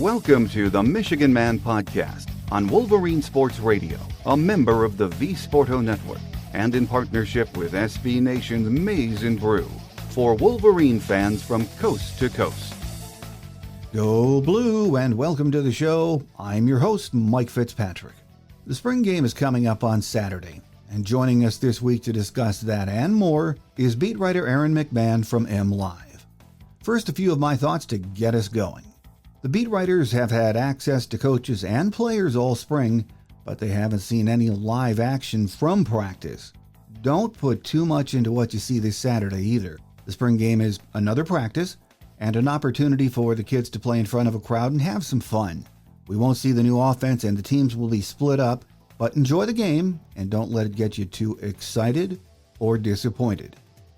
Welcome to the Michigan Man Podcast on Wolverine Sports Radio, a member of the V Sporto Network, and in partnership with SB Nation's Maize and Brew, for Wolverine fans from coast to coast. Go Blue, and welcome to the show. I'm your host, Mike Fitzpatrick. The spring game is coming up on Saturday, and joining us this week to discuss that and more is beat writer Aaron McMann from MLive. First, a few of my thoughts to get us going. The beat writers have had access to coaches and players all spring, but they haven't seen any live action from practice. Don't put too much into what you see this Saturday either. The spring game is another practice and an opportunity for the kids to play in front of a crowd and have some fun. We won't see the new offense and the teams will be split up, but enjoy the game and don't let it get you too excited or disappointed.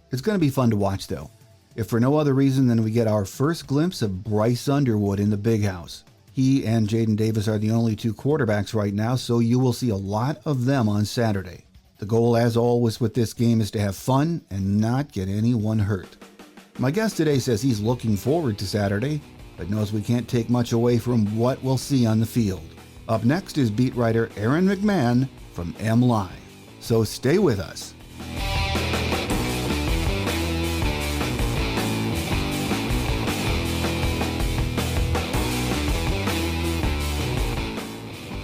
It's going to be fun to watch though, if for no other reason than we get our first glimpse of Bryce Underwood in the big house. He and Jaden Davis are the only two quarterbacks right now, so you will see a lot of them on Saturday. The goal, as always with this game, is to have fun and not get anyone hurt. My guest today says he's looking forward to Saturday, but knows we can't take much away from what we'll see on the field. Up next is beat writer Aaron McMann from MLive. So stay with us.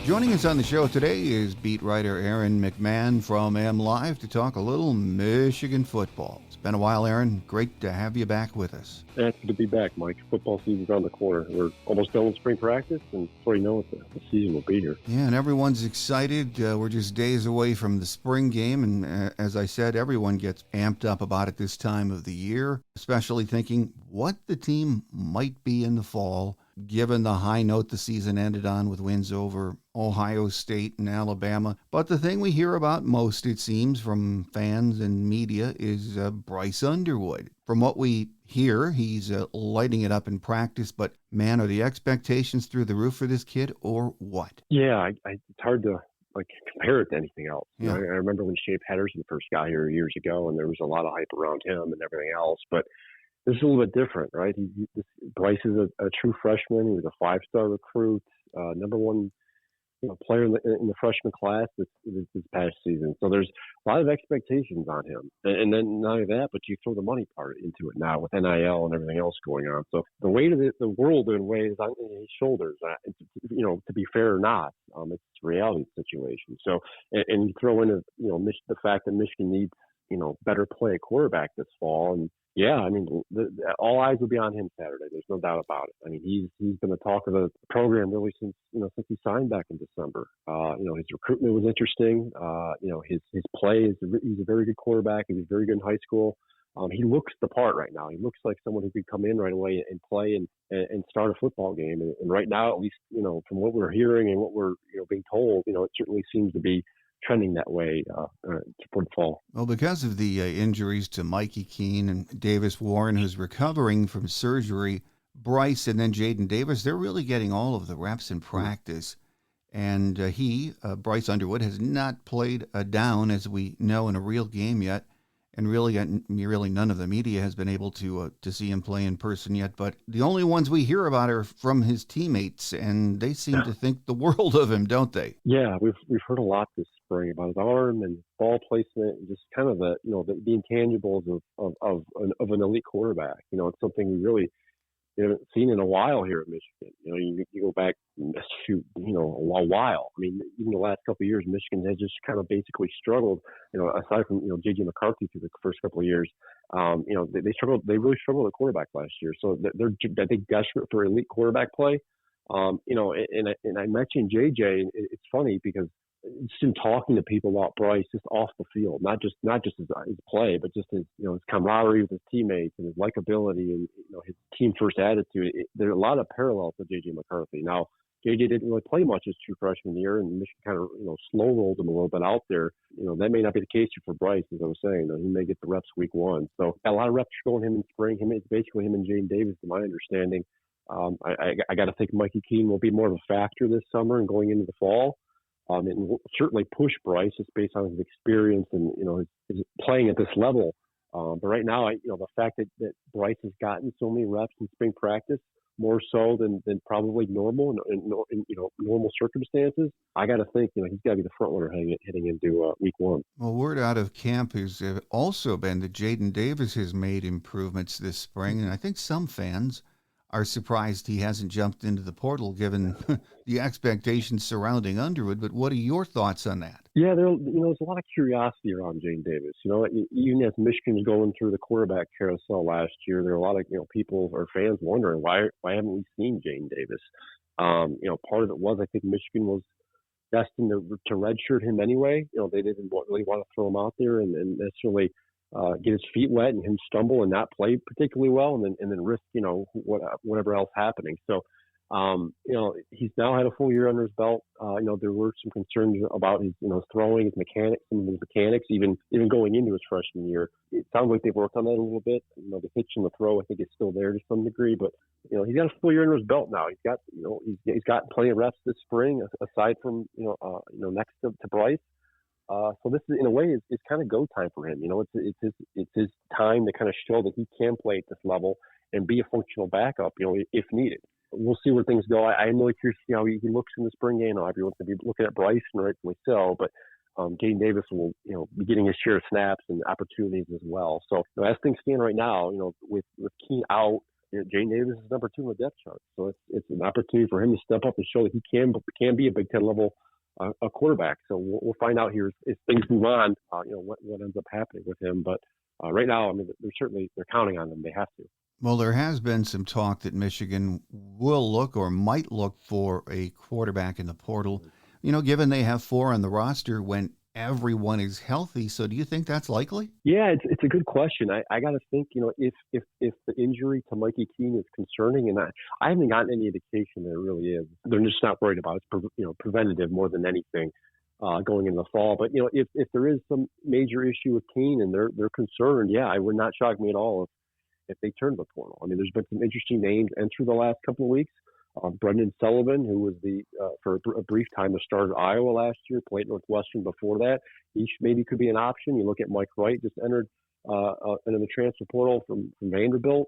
Joining us on the show today is beat writer Aaron McMann from MLive to talk a little Michigan football. It's been a while, Aaron. Great to have you back with us. It's good to be back, Mike. Football season's around the corner. We're almost done with spring practice, and before you know it, the season will be here. Yeah, and everyone's excited. We're just days away from the spring game, and as I said, everyone gets amped up about it this time of the year, especially thinking what the team might be in the fall, given the high note the season ended on with wins over Ohio State and Alabama. But the thing we hear about most, it seems, from fans and media is Bryce Underwood. From what we hear, he's lighting it up in practice, but man, are the expectations through the roof for this kid or what? Yeah, it's hard to compare it to anything else. Yeah. I remember when Shea Patterson first got here years ago, and there was a lot of hype around him and everything else, but this is a little bit different, right? Bryce is a true freshman. He was a five-star recruit, number one player in the freshman class this past season. So there's a lot of expectations on him. And then not only that, but you throw the money part into it now with NIL and everything else going on. So the weight of the world in ways on his shoulders, to be fair or not, it's a reality situation. So, and you throw in the fact that Michigan needs, better play quarterback this fall. And yeah, I mean, all eyes will be on him Saturday. There's no doubt about it. I mean, he's been the talk of the program really since he signed back in December. His recruitment was interesting. His play he's a very good quarterback. He was very good in high school. He looks the part right now. He looks like someone who could come in right away and play and start a football game. And right now, at least, from what we're hearing and what we're being told, it certainly seems to be trending that way for the fall. Well, because of the injuries to Mikey Keene and Davis Warren, who's recovering from surgery, Bryce and then Jaden Davis, they're really getting all of the reps in practice. And Bryce Underwood, has not played a down, as we know, in a real game yet. And really none of the media has been able to see him play in person yet. But the only ones we hear about are from his teammates, and they seem to think the world of him, don't they? Yeah, we've heard a lot this spring about his arm and ball placement, and just kind of the intangibles of an elite quarterback. It's something we really haven't seen in a while here at Michigan. You go back a while. I mean, even the last couple of years, Michigan has just kind of basically struggled. Aside from J.J. McCarthy through the first couple of years, they struggled. They really struggled at quarterback last year. So they're, I think, desperate for elite quarterback play. And I mentioned J.J. And it's funny because just in talking to people about Bryce, just off the field, not just his play, but just his his camaraderie with his teammates and his likability and his team first attitude. There are a lot of parallels with J.J. McCarthy. Now, J.J. didn't really play much his true freshman year, and Michigan kind of slow rolled him a little bit out there. That may not be the case for Bryce, as I was saying. He may get the reps week one. So a lot of reps going him in spring. It's basically him and Jaden Davis, to my understanding. I got to think Mikey Keene will be more of a factor this summer and going into the fall. And will certainly push Bryce just based on his experience and his playing at this level. But right now, the fact that Bryce has gotten so many reps in spring practice more so than probably normal in normal circumstances. I got to think, he's got to be the front runner heading into week one. Well, word out of camp has also been that Jaden Davis has made improvements this spring, and I think some fans are surprised he hasn't jumped into the portal given the expectations surrounding Underwood. But what are your thoughts on that? Yeah, there's a lot of curiosity around Jaden Davis. Even as Michigan's going through the quarterback carousel last year, there are a lot of people or fans wondering why haven't we seen Jaden Davis? Part of it was I think Michigan was destined to redshirt him anyway. They didn't really want to throw him out there and necessarily get his feet wet and him stumble and not play particularly well, and then risk whatever else happening. So he's now had a full year under his belt. There were some concerns about his throwing, his mechanics, some of his mechanics, even going into his freshman year. It sounds like they've worked on that a little bit. The pitch and the throw, I think, is still there to some degree, but he's got a full year under his belt now. He's got plenty of reps this spring, aside from next to Bryce. So this is, in a way, it's kind of go time for him. It's his time to kind of show that he can play at this level and be a functional backup, if needed. We'll see where things go. I'm really curious to see how he looks in the spring game. Everyone's going to be looking at Bryce, and rightfully so, but Jaden Davis will, be getting his share of snaps and opportunities as well. So as things stand right now, with Keene out, Jaden Davis is number 2 on the depth chart. So it's an opportunity for him to step up and show that he can be a Big Ten level a quarterback. So we'll find out here as things move on, what ends up happening with him. But right now, they're counting on him. They have to. Well, there has been some talk that Michigan will look or might look for a quarterback in the portal, given they have 4 on the roster when everyone is healthy. So do you think that's likely? Yeah, it's a good question. I got to think, if the injury to Mikey Keene is concerning, and I haven't gotten any indication that it really is. They're just not worried about it. It's preventative more than anything going into the fall. But, if there is some major issue with Keene and they're concerned, yeah, it would not shock me at all if they turn to the portal. There's been some interesting names enter the last couple of weeks. Brendan Sullivan, who was for a brief time the starter at Iowa last year, played Northwestern before that. He maybe could be an option. You look at Mike Wright, just entered into the transfer portal from Vanderbilt.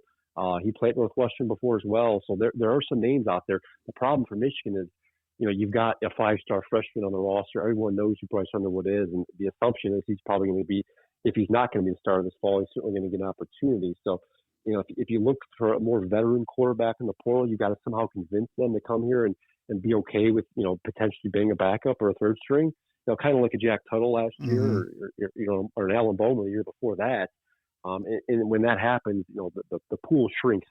He played Northwestern before as well. So there are some names out there. The problem for Michigan is, you've got a 5-star freshman on the roster. Everyone knows who Bryce Underwood is, and the assumption is he's probably going to be, if he's not going to be the starter this fall, he's certainly going to get an opportunity. So, if you look for a more veteran quarterback in the portal, you got to somehow convince them to come here and be okay with, potentially being a backup or a third string. Kind of like a Jack Tuttle last year, or an Alan Bowman the year before that. And when that happens, the pool shrinks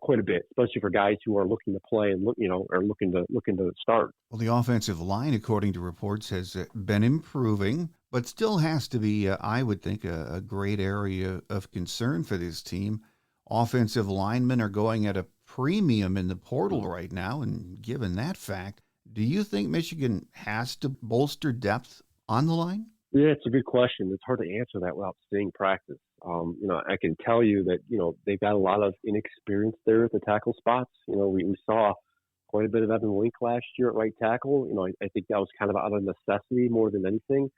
quite a bit, especially for guys who are looking to play and are looking to start. Well, the offensive line, according to reports, has been improving, but still has to be, I would think, a great area of concern for this team. Offensive linemen are going at a premium in the portal right now, and given that fact, do you think Michigan has to bolster depth on the line? Yeah, it's a good question. It's hard to answer that without seeing practice. I can tell you that, they've got a lot of inexperience there at the tackle spots. We saw quite a bit of Evan Link last year at right tackle. I think that was kind of out of necessity more than anything.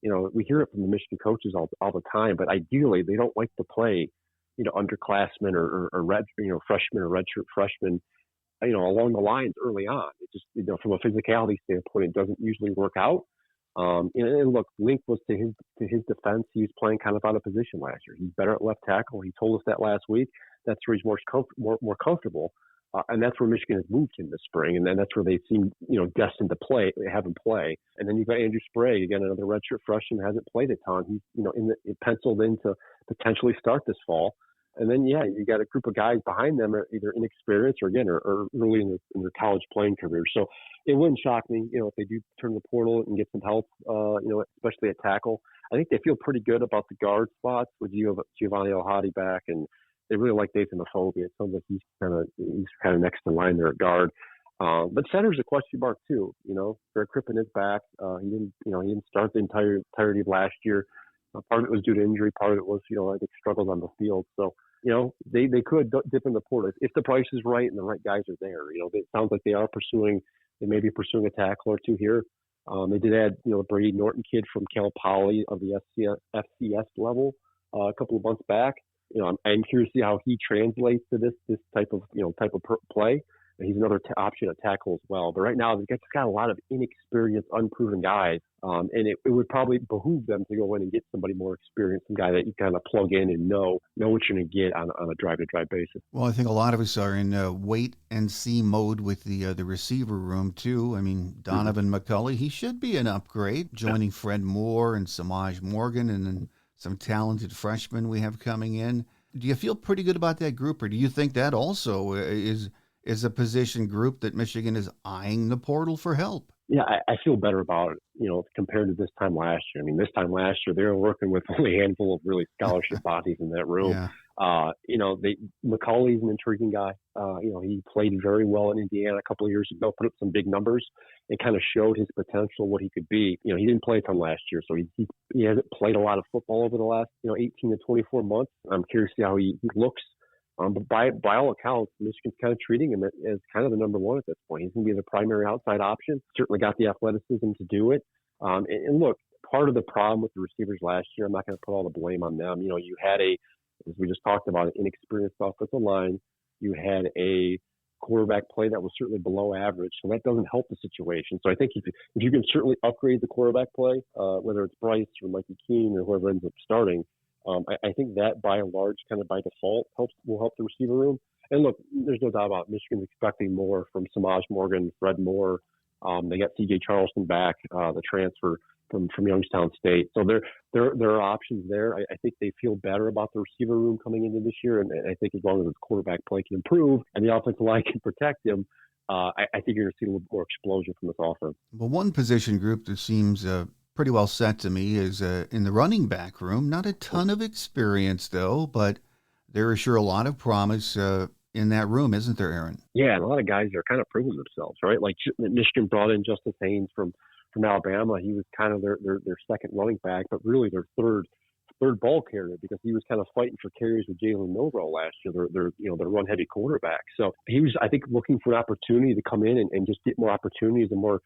We hear it from the Michigan coaches all the time, but ideally they don't like to play, underclassmen or freshmen or redshirt freshmen, along the lines early on. It just, from a physicality standpoint, it doesn't usually work out. And look, Link was to his defense. He was playing kind of out of position last year. He's better at left tackle. He told us that last week. That's where he's more comfortable. And that's where Michigan has moved him this spring. And then that's where they seem, destined to have him play. And then you've got Andrew Sprague, again, another redshirt freshman, hasn't played a ton. He's, penciled in to potentially start this fall. And then, yeah, you got a group of guys behind them are either inexperienced or early in their college playing career. So it wouldn't shock me, if they do turn the portal and get some help, especially at tackle. I think they feel pretty good about the guard spots with Giovanni Ohadi back, and they really like Nathan Afobe. It sounds like he's kind of next in line there at guard. But center's a question mark too. Greg Crippen is back. He didn't start the entirety of last year. Part of it was due to injury. Part of it was, I think, struggles on the field. So, they could dip in the portal if the price is right and the right guys are there. It sounds like they may be pursuing a tackle or two here. They did add, the Brady Norton kid from Cal Poly of the FCS level a couple of months back. I'm curious to see how he translates to this type of play. And he's another option at tackle as well. But right now, they've got a lot of inexperienced, unproven guys. And it would probably behoove them to go in and get somebody more experienced, some guy that you kind of plug in and know what you're going to get on a drive-to-drive basis. Well, I think a lot of us are in wait and see mode with the receiver room too. I mean, Donovan McCulley, he should be an upgrade, joining Fred Moore and Samaj Morgan, and then some talented freshmen we have coming in. Do you feel pretty good about that group, or do you think that also is a position group that Michigan is eyeing the portal for help? Yeah, I feel better about it, compared to this time last year. I mean, this time last year, they were working with only a handful of really scholarship bodies in that room. Yeah. McCauley's an intriguing guy. He played very well in Indiana a couple of years ago, put up some big numbers, and kind of showed his potential, what he could be. He didn't play a ton last year, so he hasn't played a lot of football over the last, 18 to 24 months. I'm curious to see how he looks. But by all accounts, Michigan's kind of treating him as kind of the number one at this point. He's going to be the primary outside option. Certainly got the athleticism to do it. And look, part of the problem with the receivers last year, I'm not going to put all the blame on them. You had as we just talked about, an inexperienced offensive line. You had a quarterback play that was certainly below average, so that doesn't help the situation. So I think if you can certainly upgrade the quarterback play, whether it's Bryce or Mikey Keene or whoever ends up starting, I think that by and large, kind of by default, will help the receiver room. And look, there's no doubt about it. Michigan's expecting more from Samaj Morgan, Fred Moore. They got C.J. Charleston back, the transfer from Youngstown State. So there are options there. I think they feel better about the receiver room coming into this year. And I think as long as his quarterback play can improve and the offensive line can protect him, I think you're going to see a little bit more explosion from this offense. Well, one position group that seems pretty well set to me is in the running back room. Not a ton of experience, though, but there is sure a lot of promise in that room, isn't there, Aaron? Yeah, and a lot of guys are kind of proving themselves, right? Like Michigan brought in Justice Haynes from Alabama. He was kind of their second running back, but really their third ball carrier, because he was kind of fighting for carries with Jalen Milroe last year, their run heavy quarterback. So he was, I think, looking for an opportunity to come in and just get more opportunities and more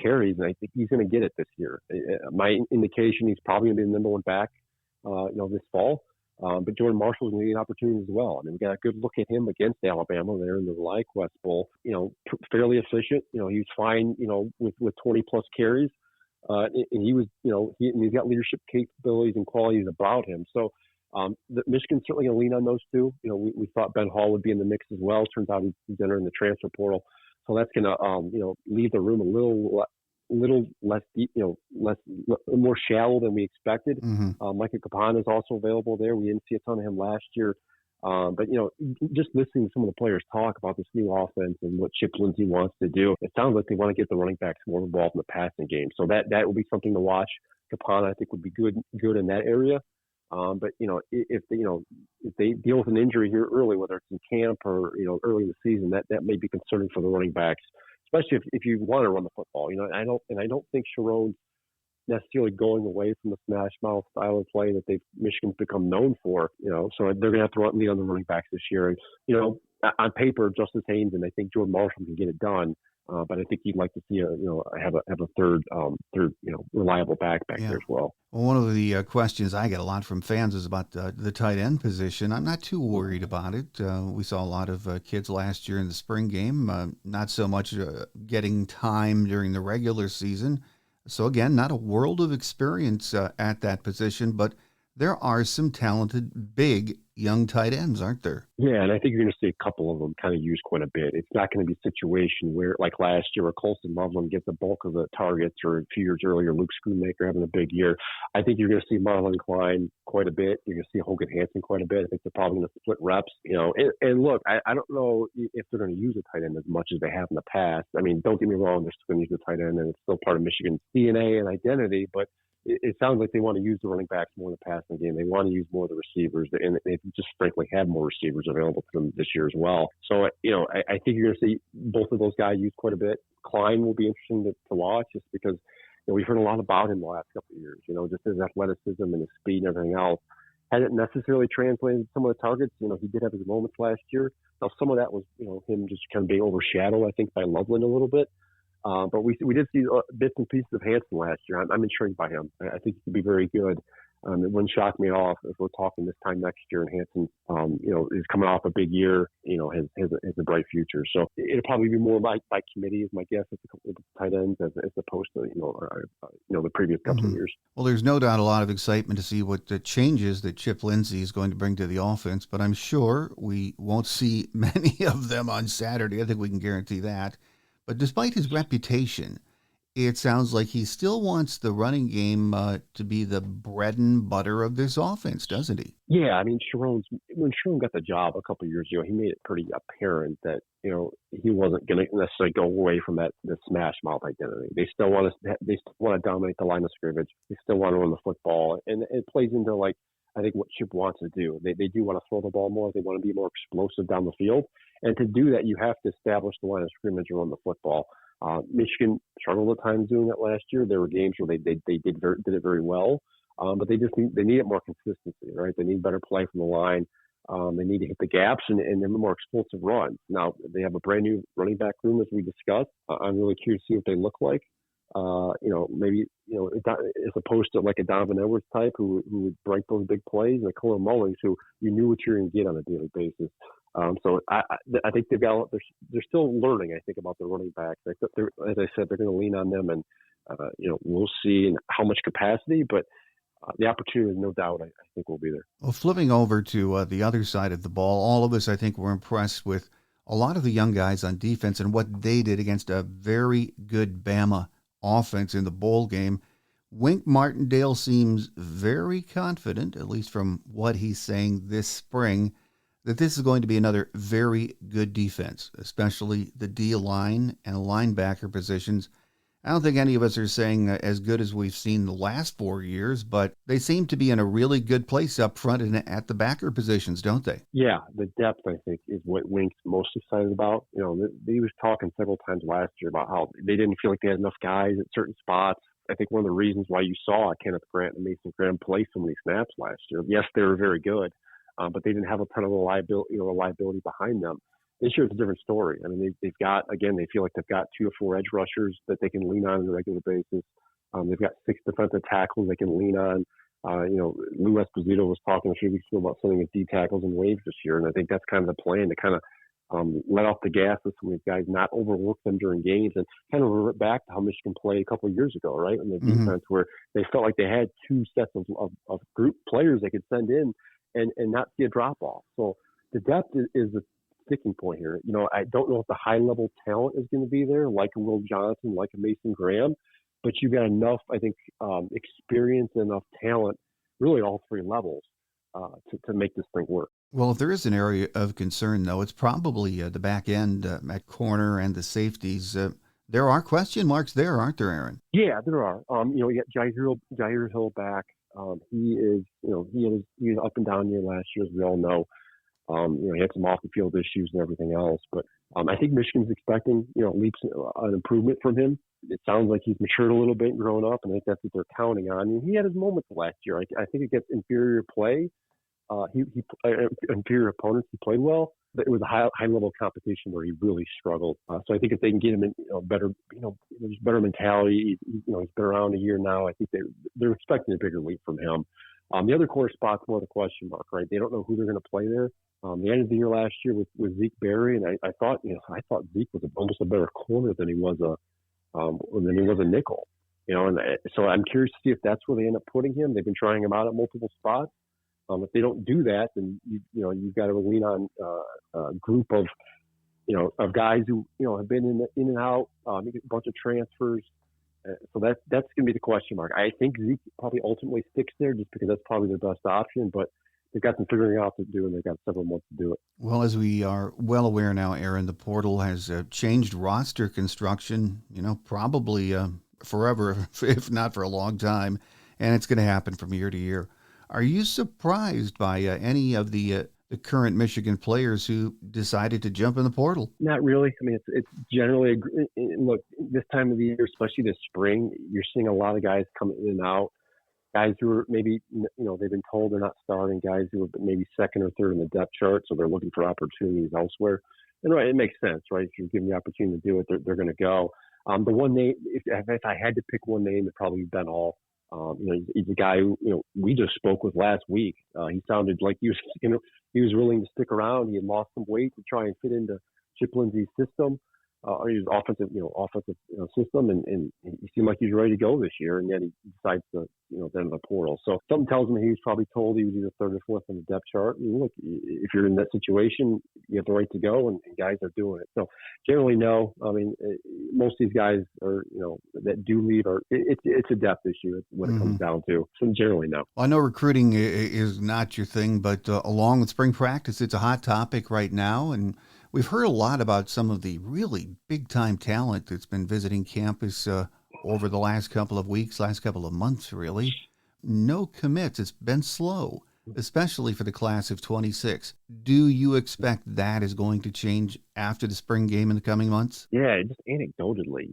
carries, and I think he's going to get it this year. My indication, he's probably going to be the number one back, this fall. But Jordan Marshall's going to get an opportunity as well. I mean, we got a good look at him against Alabama there in the LyQuest Bowl. Fairly efficient. He was fine. With 20 plus carries, and he was. He's got leadership capabilities and qualities about him. So. Michigan's certainly going to lean on those two. We thought Ben Hall would be in the mix as well. Turns out he's entering the transfer portal. So that's going to, leave the room a little less deep, more shallow than we expected. Mm-hmm. Micah Capon is also available there. We didn't see a ton of him last year. But just listening to some of the players talk about this new offense and what Chip Lindsey wants to do, it sounds like they want to get the running backs more involved in the passing game. So that will be something to watch. Capon, I think, would be good in that area. But if they deal with an injury here early, whether it's in camp or early in the season, that may be concerning for the running backs, especially if you want to run the football. I don't think Sharon's necessarily going away from the smash mouth style of play that Michigan's become known for. So they're going to have to lead on the running backs this year. And on paper, Justice Haynes and I think Jordan Marshall can get it done. But I think you'd like to see have a third reliable back there as well. Well, one of the questions I get a lot from fans is about the tight end position. I'm not too worried about it. We saw a lot of kids last year in the spring game, not so much getting time during the regular season. So again, not a world of experience at that position, but there are some talented, big, young tight ends, aren't there? Yeah, and I think you're going to see a couple of them kind of used quite a bit. It's not going to be a situation where, like last year, where Colston Loveland gets the bulk of the targets, or a few years earlier, Luke Schoonmaker having a big year. I think you're going to see Marlon Klein quite a bit. You're going to see Hogan Hansen quite a bit. I think they're probably going to split reps. And look, I don't know if they're going to use a tight end as much as they have in the past. I mean, don't get me wrong, they're still going to use the tight end, and it's still part of Michigan's DNA and identity, but it sounds like they want to use the running backs more in the passing game. They want to use more of the receivers, and they just frankly have more receivers available to them this year as well. So, I think you're going to see both of those guys used quite a bit. Klein will be interesting to watch, just because we've heard a lot about him the last couple of years. Just his athleticism and his speed and everything else hasn't necessarily translated some of the targets. He did have his moments last year. Now, some of that was him just kind of being overshadowed, I think, by Loveland a little bit. But we did see bits and pieces of Hansen last year. I'm intrigued by him. I think he could be very good. It wouldn't shock me at all if we're talking this time next year and Hanson, is coming off a big year, has a bright future. So it'll probably be more by committee, is my guess, at the tight ends as opposed to, the previous couple of years. Well, there's no doubt a lot of excitement to see what the changes that Chip Lindsey is going to bring to the offense, but I'm sure we won't see many of them on Saturday. I think we can guarantee that. But despite his reputation, it sounds like he still wants the running game to be the bread and butter of this offense, doesn't he? Yeah, I mean, when Sharon got the job a couple of years ago, he made it pretty apparent that he wasn't going to necessarily go away from the smash mouth identity. They still want to dominate the line of scrimmage. They still want to run the football, and it plays into I think what Chip wants to do. They do want to throw the ball more. They want to be more explosive down the field, and to do that, you have to establish the line of scrimmage and run the football. Michigan struggled at times doing that last year. There were games where they did it very well, but they needed more consistency, right? They need better play from the line. They need to hit the gaps and more explosive runs. Now they have a brand new running back room, as we discussed. I'm really curious to see what they look like. Maybe as opposed to like a Donovan Edwards type who would break those big plays, and a Colin Mullings who you knew what you were going to get on a daily basis. So I think they're still learning, I think, about their running backs. As I said, they're going to lean on them, and we'll see in how much capacity, but the opportunity, no doubt, I think will be there. Well, flipping over to the other side of the ball, all of us, I think, were impressed with a lot of the young guys on defense and what they did against a very good Bama offense in the bowl game. Wink Martindale seems very confident, at least from what he's saying this spring, that this is going to be another very good defense, especially the D-line and linebacker positions. I don't think any of us are saying as good as we've seen the last 4 years, but they seem to be in a really good place up front and at the backer positions, don't they? Yeah, the depth, I think, is what Wink's most excited about. He was talking several times last year about how they didn't feel like they had enough guys at certain spots. I think one of the reasons why you saw Kenneth Grant and Mason Graham play so many snaps last year, yes, they were very good, but they didn't have a ton of reliability behind them. This year it's a different story. I mean, they've got, again, they feel like they've got 2 or 4 edge rushers that they can lean on a regular basis. They've got 6 defensive tackles they can lean on. Lou Esposito was talking a few weeks ago about sending D tackles and waves this year, and I think that's kind of the plan, to kind of let off the gas with some of these guys, not overwork them during games, and kind of revert back to how Michigan played a couple of years ago, right? In the defense, where they felt like they had 2 sets of group players they could send in and not see a drop-off. So the depth is the sticking point here. I don't know if the high-level talent is going to be there, like a Will Johnson, like a Mason Graham, but you've got enough, I think, experience and enough talent, really all 3 levels, to make this thing work. Well, if there is an area of concern, though, it's probably the back end at corner and the safeties. There are question marks there, aren't there, Aaron? Yeah, there are. You got Jair Hill back. He was up and down year last year, as we all know. He had some off the field issues and everything else, but I think Michigan's expecting, leaps an improvement from him. It sounds like he's matured a little bit and grown up, and I think that's what they're counting on. And he had his moments last year. I think against inferior play, inferior opponents, he played well, but it was a high level competition where he really struggled. So I think if they can get him in better mentality, he's been around a year now. I think they're expecting a bigger leap from him. The other core spot's more the question mark, right? They don't know who they're going to play there. The end of the year last year with Zeke Berry, and I thought Zeke was almost a better corner than he was a nickel. And so I'm curious to see if that's where they end up putting him. They've been trying him out at multiple spots. If they don't do that, then you've got to lean on a group of guys who have been in and out, a bunch of transfers. So that's going to be the question mark. I think Zeke probably ultimately sticks there just because that's probably their best option, but they've got some figuring out to do, and they've got several months to do it. Well, as we are well aware now, Aaron, the portal has changed roster construction, probably forever, if not for a long time, and it's going to happen from year to year. Are you surprised by any of the current Michigan players who decided to jump in the portal? Not really. I mean, it's generally look, this time of the year, especially this spring, you're seeing a lot of guys coming in and out. Guys who are maybe they've been told they're not starting. Guys who are maybe second or third in the depth chart, so they're looking for opportunities elsewhere. And right, it makes sense, right? If you're given the opportunity to do it, they're going to go. The one name, if I had to pick one name, it'd probably be Ben Hall. He's a guy who, we just spoke with last week. He sounded like he was willing to stick around. He had lost some weight to try and fit into Chip Lindsey's system, or his offensive system, and he seemed like he was ready to go this year. And yet he decides to, enter the portal. So something tells me he was probably told he was either third or fourth on the depth chart. And look, if you're in that situation, you have the right to go, and guys are doing it. So generally, no. I mean, most of these guys are, that do leave it's a depth issue when it comes down to. So generally, no. Well, I know recruiting is not your thing, but along with spring practice, it's a hot topic right now, and we've heard a lot about some of the really big-time talent that's been visiting campus over the last couple of weeks, last couple of months, really. No commits. It's been slow, especially for the class of 26. Do you expect that is going to change after the spring game in the coming months? Yeah, just anecdotally,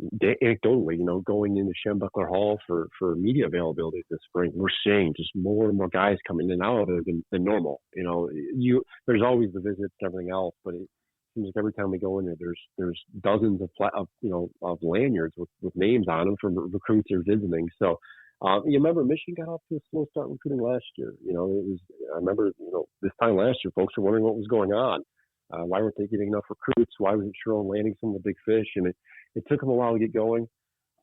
going into Schembechler Hall for media availability this spring, we're seeing just more and more guys coming in and out of there than normal. There's always the visits and everything else, but it seems like every time we go in there, there's dozens of lanyards with names on them from recruits who are visiting. So you remember Michigan got off to a slow start recruiting last year. I remember this time last year, folks were wondering what was going on. Why weren't they getting enough recruits? Why wasn't Sharon landing some of the big fish? And it took them a while to get going.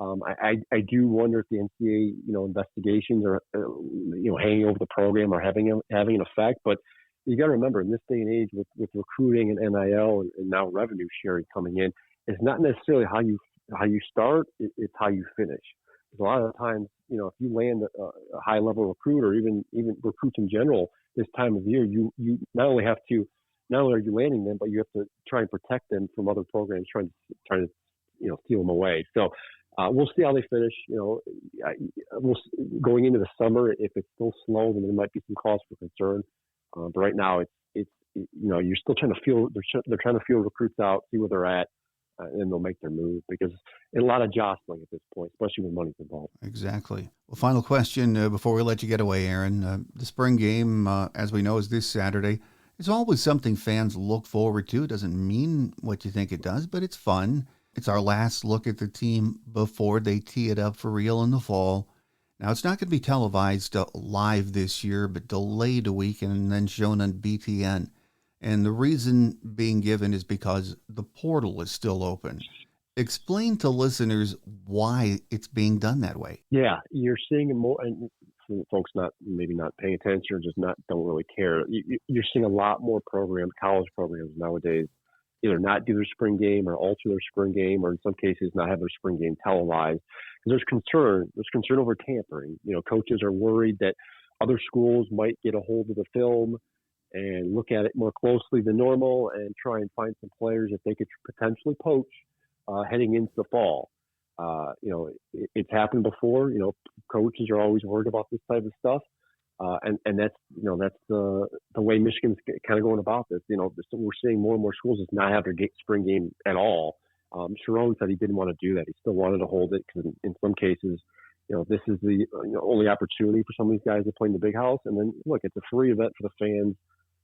I do wonder if the NCAA investigations are hanging over the program or having an effect, but you got to remember, in this day and age, with recruiting and NIL and now revenue sharing coming in, it's not necessarily how you start; it's how you finish. Because a lot of the times, if you land a high level recruit or even recruits in general this time of year, you not only are you landing them, but you have to try and protect them from other programs trying to steal them away. So we'll see how they finish. Going into the summer, if it's still slow, then there might be some cause for concern. But right now, it's you're still trying to feel. They're trying to feel recruits out, see where they're at, and they'll make their move because a lot of jostling at this point, especially when money's involved. Exactly. Well, final question before we let you get away, Aaron. The spring game, as we know, is this Saturday. It's always something fans look forward to. It doesn't mean what you think it does, but it's fun. It's our last look at the team before they tee it up for real in the fall. Now, it's not going to be televised live this year, but delayed a week and then shown on BTN. And the reason being given is because the portal is still open. Explain to listeners why it's being done that way. Yeah, you're seeing more, and folks maybe not paying attention or just don't really care. You're seeing a lot more college programs nowadays, either not do their spring game or alter their spring game, or in some cases not have their spring game televised. Because there's concern over tampering. Coaches are worried that other schools might get a hold of the film and look at it more closely than normal and try and find some players that they could potentially poach heading into the fall. It's happened before. Coaches are always worried about this type of stuff. And that's the way Michigan's kind of going about this. We're seeing more and more schools just not have their spring game at all. Sharon said he didn't want to do that. He still wanted to hold it because in some cases, this is the only opportunity for some of these guys to play in the big house. And then look, it's a free event for the fans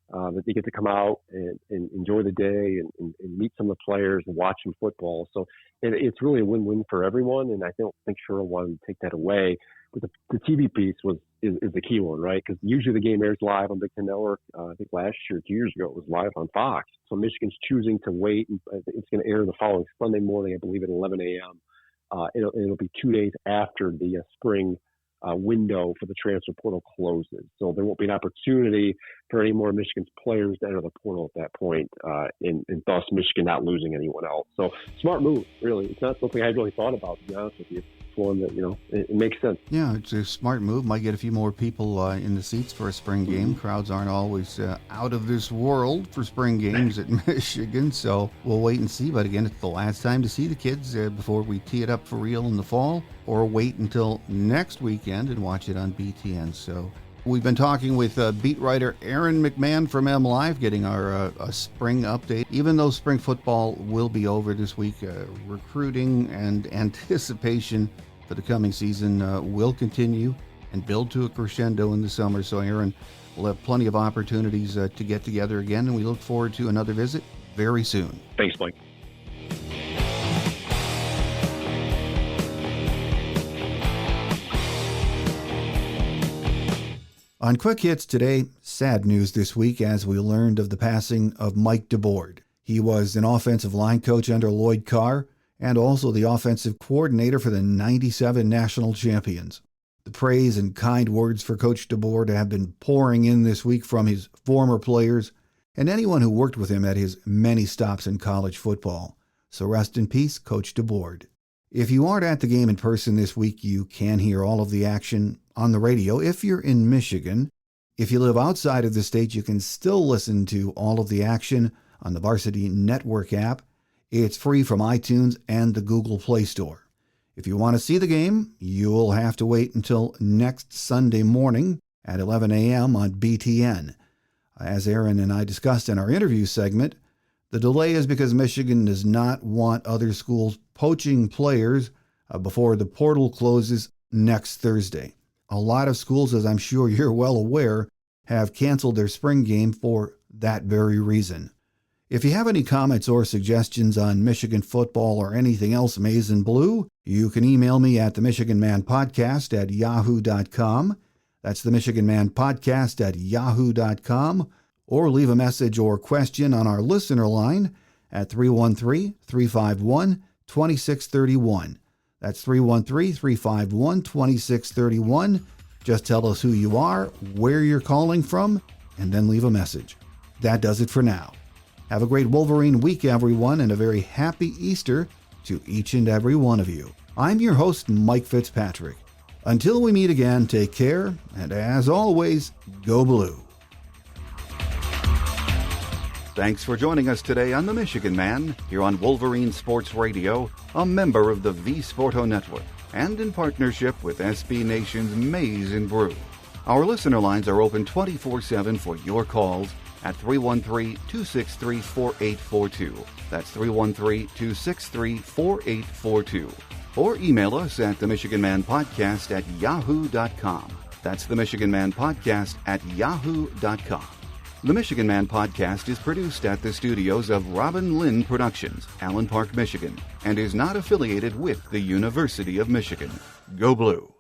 that they get to come out and enjoy the day and meet some of the players and watch some football. So it's really a win-win for everyone. And I don't think Sharon wanted to take that away. But the TV piece is the key one, right? Because usually the game airs live on Big Ten Network. I think last year, 2 years ago, it was live on Fox. So Michigan's choosing to wait, and it's going to air the following Sunday morning, I believe, at 11 a.m. It'll be 2 days after the spring window for the transfer portal closes. So there won't be an opportunity for any more Michigan's players to enter the portal at that point, and thus Michigan not losing anyone else. So smart move, really. It's not something I really thought about, to be honest with you. One that, it makes sense. Yeah, it's a smart move. Might get a few more people in the seats for a spring game. Crowds aren't always out of this world for spring games at Michigan, so we'll wait and see. But again, it's the last time to see the kids before we tee it up for real in the fall, or wait until next weekend and watch it on BTN. So we've been talking with beat writer Aaron McMann from MLive, getting our spring update. Even though spring football will be over this week, recruiting and anticipation for the coming season will continue and build to a crescendo in the summer. So, Aaron, we'll have plenty of opportunities to get together again, and we look forward to another visit very soon. Thanks, Mike. On Quick Hits today, sad news this week as we learned of the passing of Mike DeBoard. He was an offensive line coach under Lloyd Carr and also the offensive coordinator for the '97 national champions. The praise and kind words for Coach DeBoard have been pouring in this week from his former players and anyone who worked with him at his many stops in college football. So rest in peace, Coach DeBoard. If you aren't at the game in person this week, you can hear all of the action on the radio if you're in Michigan. If you live outside of the state, you can still listen to all of the action on the Varsity Network app. It's free from iTunes and the Google Play Store. If you want to see the game, you'll have to wait until next Sunday morning at 11 a.m. on BTN. As Aaron and I discussed in our interview segment, the delay is because Michigan does not want other schools poaching players before the portal closes next Thursday. A lot of schools, as I'm sure you're well aware, have canceled their spring game for that very reason. If you have any comments or suggestions on Michigan football or anything else maize and blue, you can email me at the Michigan Man Podcast at yahoo.com. That's the Michigan Man Podcast at yahoo.com. Or leave a message or question on our listener line at 313-351-2631. That's 313-351-2631. Just tell us who you are, where you're calling from, and then leave a message. That does it for now. Have a great Wolverine week, everyone, and a very happy Easter to each and every one of you. I'm your host, Mike Fitzpatrick. Until we meet again, take care, and as always, go blue. Thanks for joining us today on The Michigan Man, here on Wolverine Sports Radio, a member of the V Sporto Network, and in partnership with SB Nation's Maize and Brew. Our listener lines are open 24/7 for your calls at 313-263-4842. That's 313-263-4842. Or email us at the Michigan Man Podcast at yahoo.com. That's the Michigan Man Podcast at yahoo.com. The Michigan Man Podcast is produced at the studios of Robin Lynn Productions, Allen Park, Michigan, and is not affiliated with the University of Michigan. Go Blue!